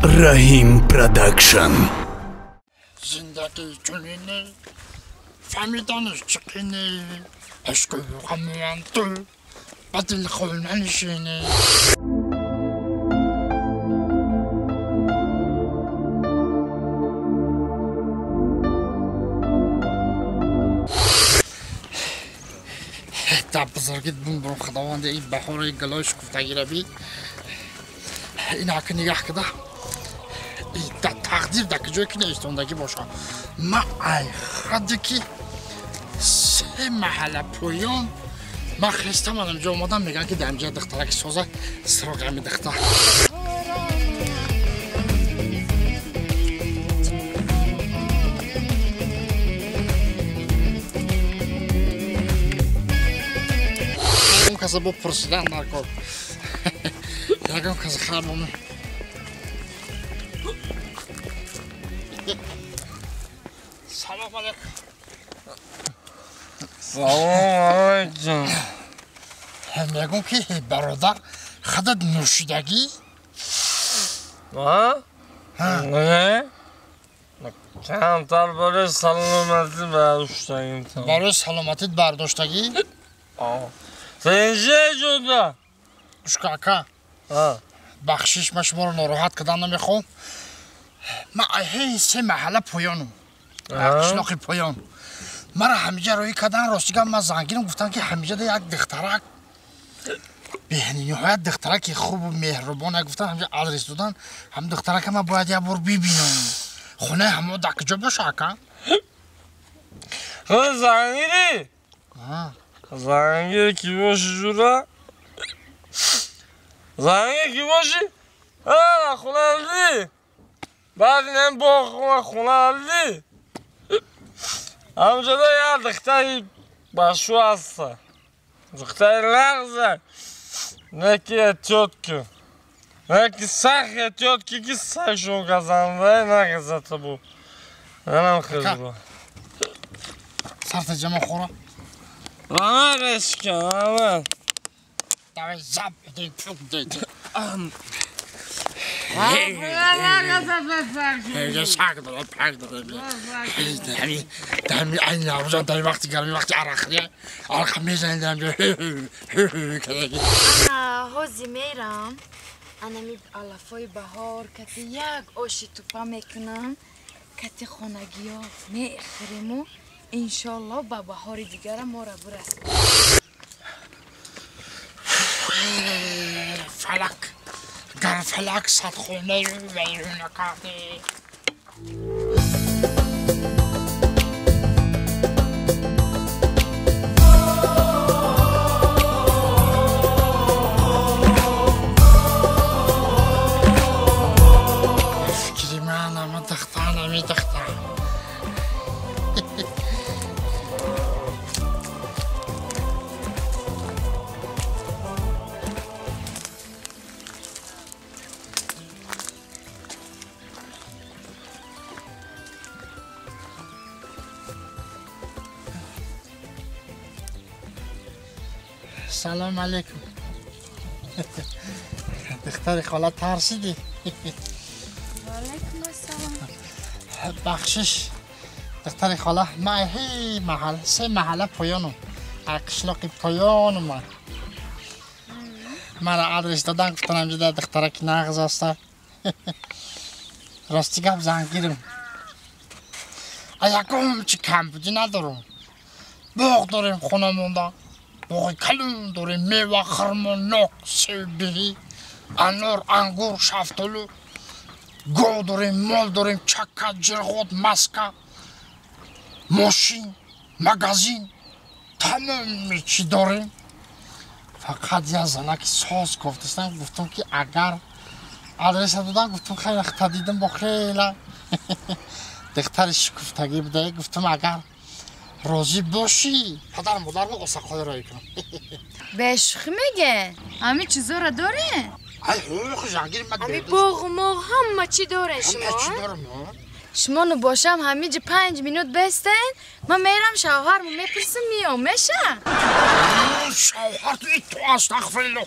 رحیم پروداکشن. زندگی چنینه فهمیدنش چقینه عشق غمیان تو با دل خول ننشینه. تا بزرگیت بون خداوند این بهار گلای شکفتگی را بی این حق نگاه کده این تقدیر در کجایی که نیستوندگی باشه ما ای خده که سه محله پویان ما خیسته منم جا اومدم میگن که دمجه دختره که سازه سراغ همی دختر کسی با پرسیدن نکن یکم کسی خراب همه سلام علیکم. سلام علیکم. میگم که برادر خودت نوشیدگی؟ نه؟ کمتر برای سلامتی برداشتگی. برای سلامتیت برداشتگی؟ سنجه جدا اشکاکا بخشش من شما رو ناراحت کردن نمیخوام. من هی سه محله پویانم قشلاق پویان مرا همیجه روی کردن راستیگم من زنگیرم گفتن که همیجه ده یک دخترک به نهایت دخترک خوب و مهربانه گفتن همیجه آدرس دادن هم دخترک من باید یه بار ببینم خونه همه در کجا باشه اکا؟ خود زنگیری؟ زنگیری کی باشی جورا؟ زنگیری کی باشی؟ خونه هلدی بعد این هم با خونه هلدی همجا ده یه دختری باشو هسته دختری لغزه نکی اتیاد کن نکی سخ اتیاد که سخشون گزنده نگزده بو اینم خیلی با سرت جمع خوره؟ رش کن آمد دوی زب بدین پوک دیدی یه ساک داره پاک داره دمی این نوزان داری وقتی گرمی وقتی عرقیه عرق میزنی دمی انا هوزی میرم انا می علفای بهار کتی یک آشی توپا میکنم کتی خانگی ها میخریم و انشالله با بهار دیگر ما را برسیم. فلک گر فلک صد خونه ویرون کرده فکری من اما دختر نمی دختر سلام علیکم. دختر خاله ترسیدی؟ علیکم السلام. بخشش دختر خاله من هی محل سه محله پایانم قشلاق پایانم من را آدرس دادن گفتن همجا در دخترک نغز هسته راستی گپ زنگیرم یکم چی کم بودی ندارم باغ داریم خونه مونده باغ کلون داریم میوه خرما ناک سیبی انار انگور شفتالو گو داریم مال داریم چکه جرغوت مسکه ماشین مغازین تمام چی داریم فقط یه زنک ساز گفتستم گفتم که اگر آدرس دادن گفتم خیلی وقت دیدم با خیلی دختر شکفتگی بوده گفتم اگر راضی باشی پدر مادر رو اسقای رای کنم بشخ میگه همه چیزا را داره همه باغ ما همه چی داره شما نو باشم همینجا 5 مینوت بستین من میرم شوهرمو میپرسم میام میشه شوهر تو استغفرالله